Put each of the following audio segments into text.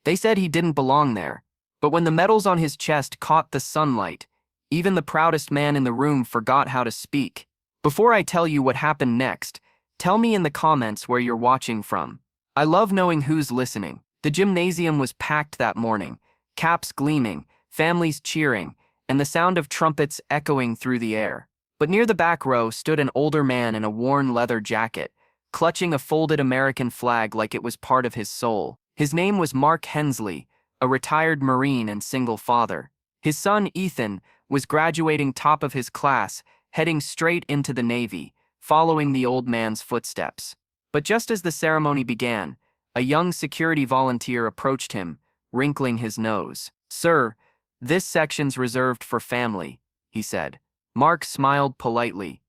They said he didn't belong there. But when the medals on his chest caught the sunlight, even the proudest man in the room forgot how to speak. Before I tell you what happened next, tell me in the comments where you're watching from. I love knowing who's listening. The gymnasium was packed that morning, caps gleaming, families cheering, and the sound of trumpets echoing through the air. But near the back row stood an older man in a worn leather jacket, clutching a folded American flag like it was part of his soul. His name was Mark Hensley, a retired Marine and single father. His son, Ethan, was graduating top of his class, heading straight into the Navy, following the old man's footsteps. But just as the ceremony began, a young security volunteer approached him, wrinkling his nose. "Sir, this section's reserved for family," he said. Mark smiled politely.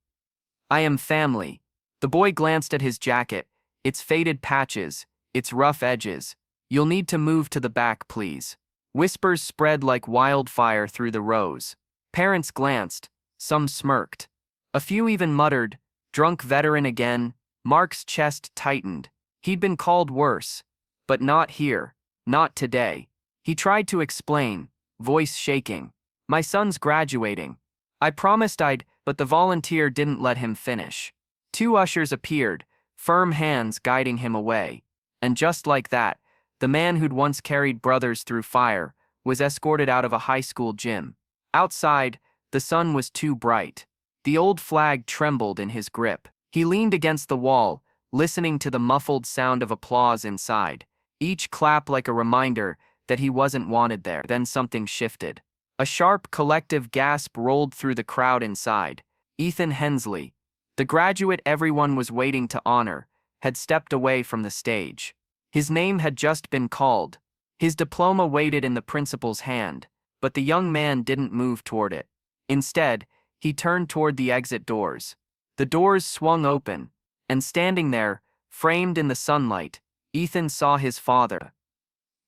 "I am family." The boy glanced at his jacket, its faded patches, its rough edges. "You'll need to move to the back, please." Whispers spread like wildfire through the rows. Parents glanced, some smirked. A few even muttered, "Drunk veteran again." Mark's chest tightened. He'd been called worse. But not here. Not today. He tried to explain, voice shaking. "My son's graduating. I promised I'd," but the volunteer didn't let him finish. Two ushers appeared, firm hands guiding him away. And just like that, the man who'd once carried brothers through fire was escorted out of a high school gym. Outside, the sun was too bright. The old flag trembled in his grip. He leaned against the wall, listening to the muffled sound of applause inside, each clap like a reminder that he wasn't wanted there. Then something shifted. A sharp, collective gasp rolled through the crowd inside. Ethan Hensley, the graduate everyone was waiting to honor, had stepped away from the stage. His name had just been called. His diploma waited in the principal's hand, but the young man didn't move toward it. Instead, he turned toward the exit doors. The doors swung open, and standing there, framed in the sunlight, Ethan saw his father.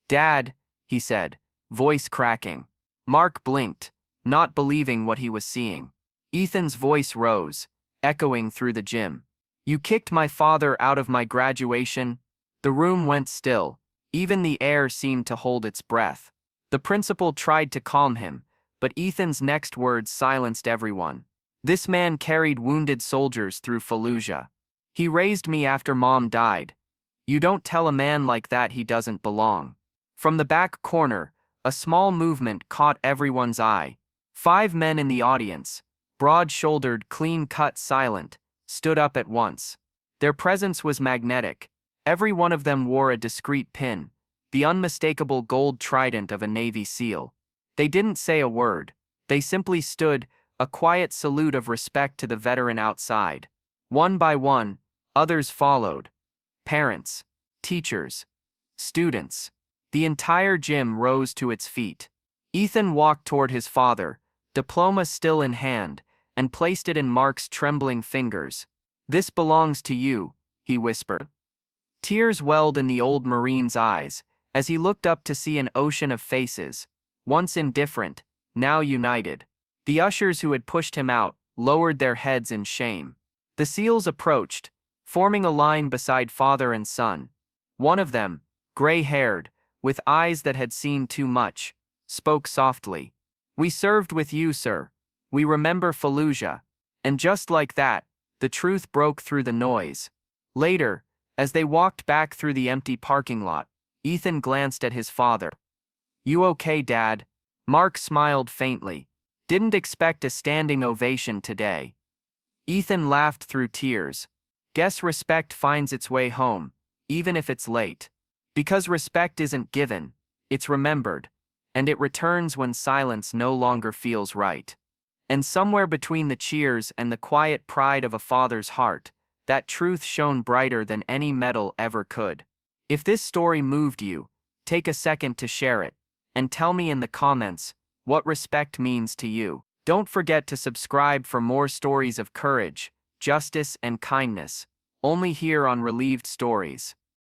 "Dad," he said, voice cracking. Mark blinked, not believing what he was seeing. Ethan's voice rose, echoing through the gym. "You kicked my father out of my graduation?" The room went still. Even the air seemed to hold its breath. The principal tried to calm him, but Ethan's next words silenced everyone. "This man carried wounded soldiers through Fallujah. He raised me after Mom died. You don't tell a man like that he doesn't belong." From the back corner, a small movement caught everyone's eye. 5 men in the audience, broad-shouldered, clean-cut, silent, stood up at once. Their presence was magnetic. Every one of them wore a discreet pin, the unmistakable gold trident of a Navy SEAL. They didn't say a word. They simply stood, a quiet salute of respect to the veteran outside. One by one, others followed. Parents, teachers, students. The entire gym rose to its feet. Ethan walked toward his father, diploma still in hand, and placed it in Mark's trembling fingers. "This belongs to you," he whispered. Tears welled in the old Marine's eyes as he looked up to see an ocean of faces, once indifferent, now united. The ushers who had pushed him out lowered their heads in shame. The SEALs approached, forming a line beside father and son. One of them, gray-haired, with eyes that had seen too much, spoke softly. "We served with you, sir. We remember Fallujah." And just like that, the truth broke through the noise. Later, as they walked back through the empty parking lot, Ethan glanced at his father. "You okay, Dad?" Mark smiled faintly. "Didn't expect a standing ovation today." Ethan laughed through tears. "Guess respect finds its way home, even if it's late. Because respect isn't given, it's remembered, and it returns when silence no longer feels right." And somewhere between the cheers and the quiet pride of a father's heart, that truth shone brighter than any medal ever could. If this story moved you, take a second to share it, and tell me in the comments what respect means to you. Don't forget to subscribe for more stories of courage, justice, and kindness, only here on Relieved Stories.